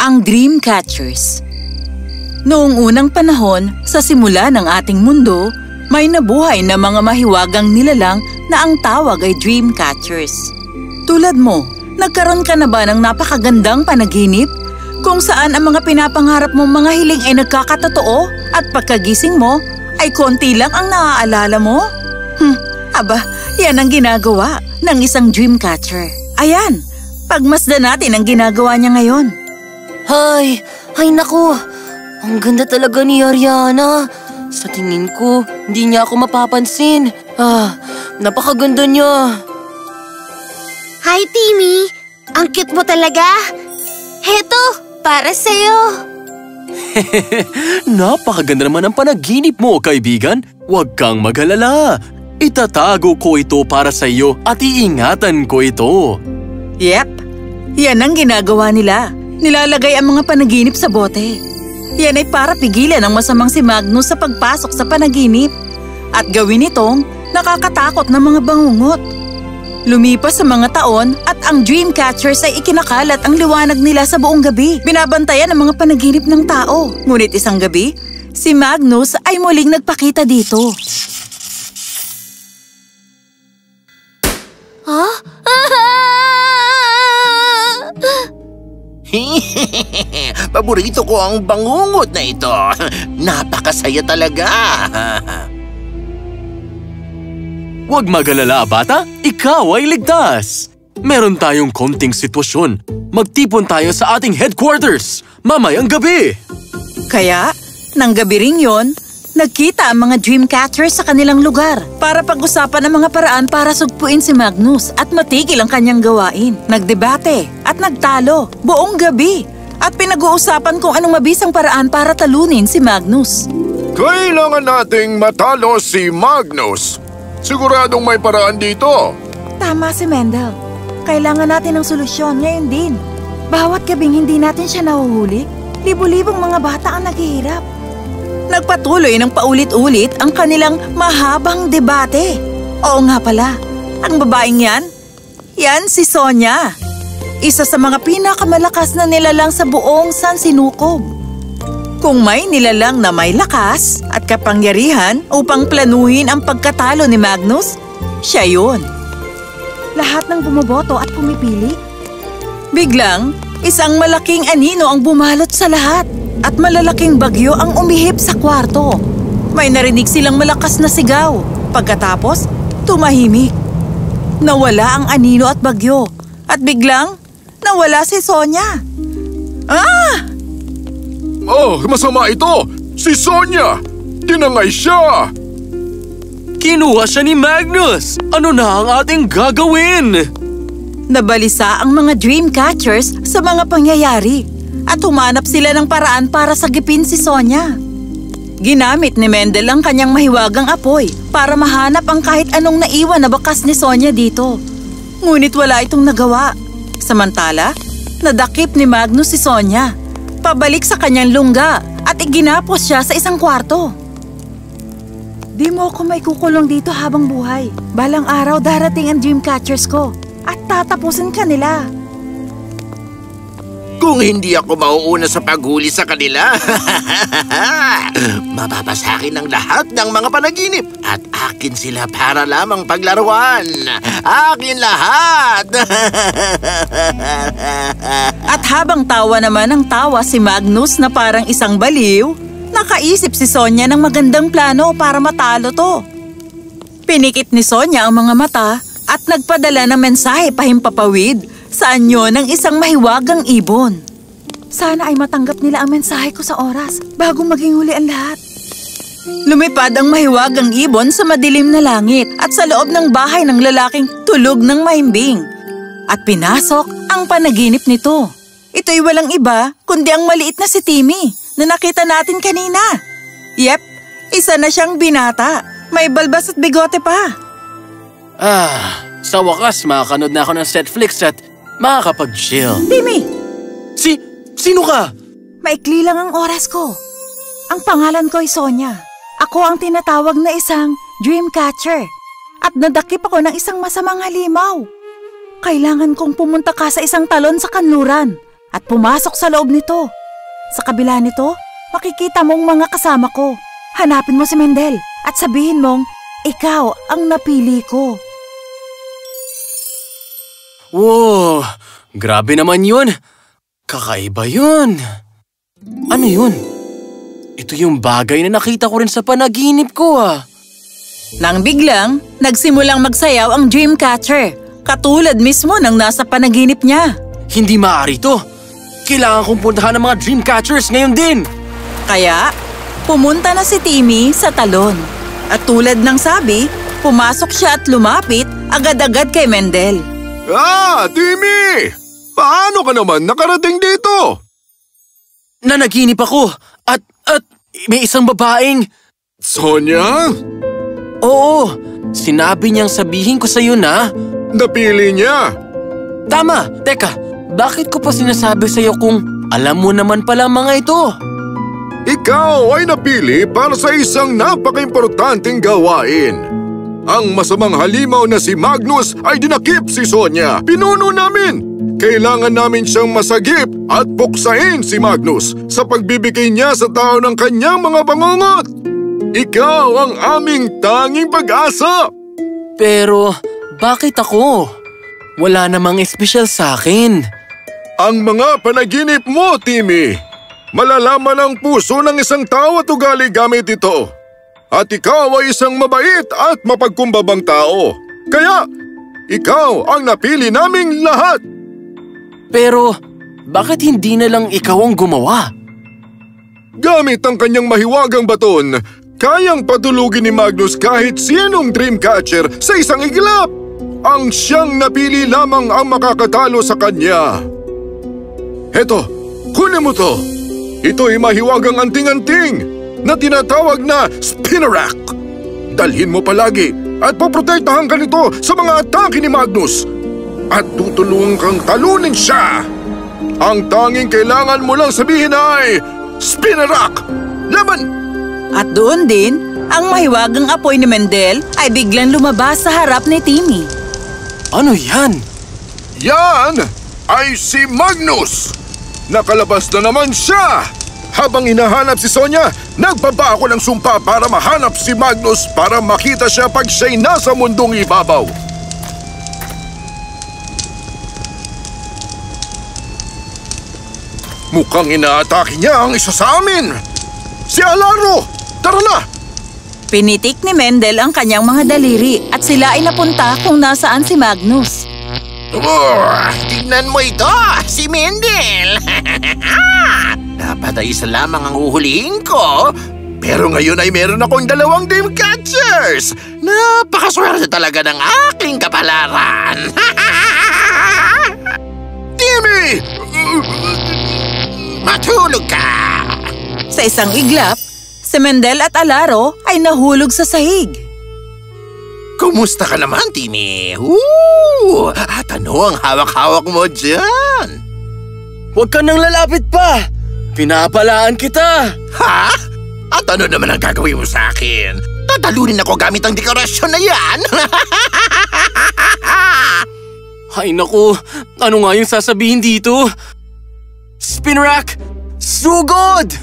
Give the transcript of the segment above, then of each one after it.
Ang Dreamcatchers. Noong unang panahon, sa simula ng ating mundo, may nabuhay na mga mahiwagang nilalang na ang tawag ay Dreamcatchers. Tulad mo, nagkaroon ka na ba ng napakagandang panaginip kung saan ang mga pinapangarap mong mga hiling ay nagkakatotoo at pagkagising mo ay konti lang ang naaalala mo? Aba, yan ang ginagawa ng isang Dreamcatcher. Ayan, pagmasdan natin ang ginagawa niya ngayon. Ay naku, ang ganda talaga ni Ariana. Sa tingin ko, hindi niya ako mapapansin. Napakaganda niya. Hi, Timmy! Ang cute mo talaga! Heto, para sa'yo! Napakaganda naman ang panaginip mo, kaibigan. Huwag kang mag-alala. Itatago ko ito para sa iyo at iingatan ko ito. Yep, yan ang ginagawa nila. Nilalagay ang mga panaginip sa bote. Yan ay para pigilan ang masamang si Magnus sa pagpasok sa panaginip at gawin itong nakakatakot na mga bangungot. Lumipas sa mga taon at ang Dreamcatchers ay ikinakalat ang liwanag nila sa buong gabi. Binabantayan ang mga panaginip ng tao. Ngunit isang gabi, si Magnus ay muling nagpakita dito. Paborito ko ang bangungot na ito. Napakasaya talaga. Huwag mag-alala, bata. Ikaw ay ligtas. Meron tayong konting sitwasyon. Magtipon tayo sa ating headquarters mamayang gabi. Kaya, nang gabi ring yon, nagkita ang mga Dreamcatchers sa kanilang lugar para pag-usapan ang mga paraan para sugpuin si Magnus at matigil ang kanyang gawain. Nagdebate at nagtalo buong gabi at pinag-uusapan kung anong mabisang paraan para talunin si Magnus. Kailangan nating matalo si Magnus. Siguradong may paraan dito. Tama si Mendel. Kailangan natin ng solusyon ngayon din. Bawat gabing hindi natin siya nahuhuli, libo-libong mga bata ang naghihirap. Nagpatuloy ng paulit-ulit ang kanilang mahabang debate. Oo nga pala, ang babaeng yan si Sonia. Isa sa mga pinakamalakas na nilalang sa buong San Sinukob. Kung may nilalang na may lakas at kapangyarihan upang planuhin ang pagkatalo ni Magnus, siya yun. Lahat ng bumoboto at pumipili. Biglang, isang malaking anino ang bumalot sa lahat at malalaking bagyo ang umihip sa kwarto. May narinig silang malakas na sigaw. Pagkatapos, tumahimik. Nawala ang anino at bagyo at biglang, nawala si Sonia. Oh, masama ito! Si Sonia! Tinangay siya! Kinuha siya ni Magnus! Ano na ang ating gagawin? Nabalisa ang mga Dreamcatchers sa mga pangyayari at humanap sila ng paraan para sagipin si Sonia. Ginamit ni Mendel ang kanyang mahiwagang apoy para mahanap ang kahit anong naiwan na bakas ni Sonia dito. Ngunit wala itong nagawa. Samantala, nadakip ni Magnus si Sonia. Pabalik sa kanyang lungga at iginapos siya sa isang kwarto. Di mo ako may kukulong dito habang buhay. Balang araw darating ang Dreamcatchers ko at tatapusin ka nila. Kung hindi ako mauuna sa paghuli sa kanila, mapapasakin ang lahat ng mga panaginip at akin sila para lamang paglaruan. Akin lahat! At habang tawa naman ng tawa si Magnus na parang isang baliw, nakaisip si Sonia ng magandang plano para matalo to. Pinikit ni Sonia ang mga mata at nagpadala ng mensahe pahimpapawid sa anyo ng isang mahiwagang ibon. Sana ay matanggap nila ang mensahe ko sa oras bago maging huli ang lahat. Lumipad ang mahiwagang ibon sa madilim na langit at sa loob ng bahay ng lalaking tulog ng mahimbing. At pinasok ang panaginip nito. Ito'y walang iba kundi ang maliit na si Timmy na nakita natin kanina. Yep, isa na siyang binata. May balbas at bigote pa. Sa wakas makakanood na ako ng Netflix at makakapag-chill. Timmy! Sino ka? Maikli lang ang oras ko. Ang pangalan ko ay Sonia. Ako ang tinatawag na isang Dreamcatcher. At nadakip ako ng isang masamang halimaw. Kailangan kong pumunta ka sa isang talon sa kanluran at pumasok sa loob nito. Sa kabila nito, makikita mong mga kasama ko. Hanapin mo si Mendel at sabihin mong, ikaw ang napili ko. Wow, grabe naman yun. Kakaiba yun. Ano yun? Ito yung bagay na nakita ko rin sa panaginip ko Nang biglang, nagsimulang magsayaw ang Dreamcatcher. Katulad mismo ng nasa panaginip niya. Hindi maaari to. Kailangan kong puntahan ng mga Dreamcatchers ngayon din. Kaya, pumunta na si Timmy sa talon. At tulad ng sabi, pumasok siya at lumapit agad-agad kay Mendel. Timmy! Paano ka naman nakarating dito? Nanaginip ako at may isang babaeng... Sonia? Oo, sinabi niyang sabihin ko sa'yo na... Napili niya. Tama, teka, bakit ko pa sinasabi sa'yo kung alam mo naman pala mga ito? Ikaw ay napili para sa isang napaka-importanting gawain. Ang masamang halimaw na si Magnus ay dinakip si Sonia. Pinuno namin. Kailangan namin siyang masagip at puksain si Magnus sa pagbibigay niya sa tao ng kanyang mga bangungot. Ikaw ang aming tanging pag-asa. Pero bakit ako? Wala namang espesyal sa akin. Ang mga panaginip mo, Timmy. Malalaman ang puso ng isang tao at ugali gamit ito. At ikaw ay isang mabait at mapagkumbabang tao. Kaya, ikaw ang napili naming lahat. Pero, bakit hindi na lang ikaw ang gumawa? Gamit ang kanyang mahiwagang baton, kayang patulugin ni Magnus kahit sinong Dreamcatcher sa isang iglap. Ang siyang napili lamang ang makakatalo sa kanya. Heto, kunin mo to. Ito'y mahiwagang anting-anting na tinatawag na Spinnerack. Dalhin mo palagi at poprotektahan ka nito sa mga atake ni Magnus. At tutulungan kang talunin siya. Ang tanging kailangan mo lang sabihin ay, Spinnerack! Laban! At doon din, ang mahiwagang apoy ni Mendel ay biglang lumabas sa harap ni Timmy. Ano yan? Yan ay si Magnus! Nakalabas na naman siya! Habang hinahanap si Sonia, nagbaba ako ng sumpa para mahanap si Magnus para makita siya pag siya'y nasa mundong ibabaw. Mukhang inaatake niya ang isa sa amin! Si Alaro! Tara na! Pinitik ni Mendel ang kanyang mga daliri at sila ay napunta kung nasaan si Magnus. Tignan mo ito! Si Mendel! Dapat ay isa lamang ang uhulihin ko. Pero ngayon ay meron akong 2 Dreamcatchers! Napakaswerte talaga ng aking kapalaran! Timmy! Matulog ka! Sa isang iglap, si Mendel at Alaro ay nahulog sa sahig. Kumusta ka naman, Timmy? At ano ang hawak-hawak mo dyan? Huwag ka nang lalapit pa! Pinapalaan kita! Ha? At ano naman ang gagawin mo sa akin? Tatalunin ako gamit ang dekorasyon na yan? Ay naku, ano nga yung sasabihin dito? Spinnerack, sugod!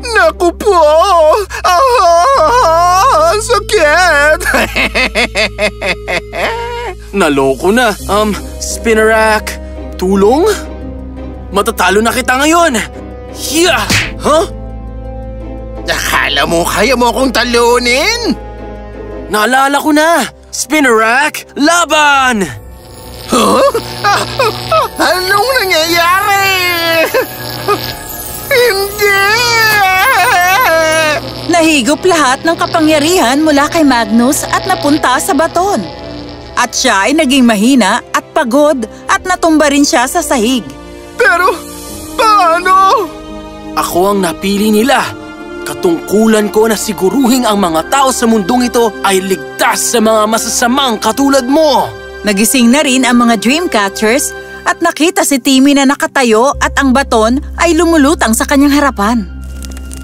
Naku po! Sakit! Naloko na. Spinnerack, tulong? Matatalo na kita ngayon! Hiya! Huh? Akala mo kaya mo akong talunin? Naalala ko na! Spinnerack, laban! Huh? Anong nangyayari? Hindi! Nahigop lahat ng kapangyarihan mula kay Magnus at napunta sa baton. At siya ay naging mahina at pagod at natumba rin siya sa sahig. Pero, paano? Ako ang napili nila. Katungkulan ko na siguruhing ang mga tao sa mundong ito ay ligtas sa mga masasamang katulad mo. Nagising na rin ang mga Dreamcatchers at nakita si Timmy na nakatayo at ang baton ay lumulutang sa kanyang harapan.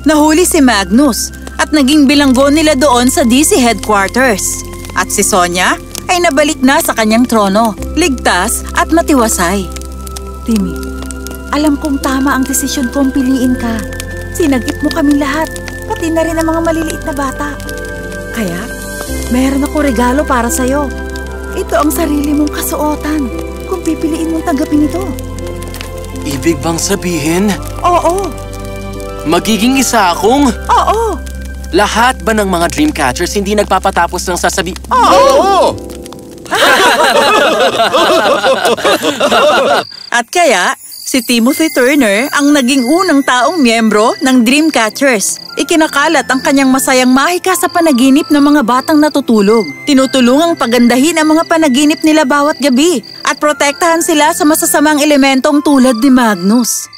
Nahuli si Magnus at naging bilanggo nila doon sa DC headquarters. At si Sonia ay nabalik na sa kanyang trono, ligtas at matiwasay. Timmy, Alam kong tama ang desisyon kong piliin ka. Sinagip mo kami lahat, pati na rin ang mga maliliit na bata. Kaya, meron ako regalo para sa'yo. Ito ang sarili mong kasuotan kung pipiliin mong tanggapin ito. Ibig bang sabihin, Oo, magiging isa akong... oo, Lahat ba ng mga Dreamcatchers hindi nagpapatapos ng Oo! At kaya, si Timothy Turner ang naging unang taong miyembro ng Dreamcatchers. Ikinakalat ang kanyang masayang mahika sa panaginip ng mga batang natutulog. Tinutulungang pagandahin ang mga panaginip nila bawat gabi at protektahan sila sa masasamang elementong tulad ni Magnus.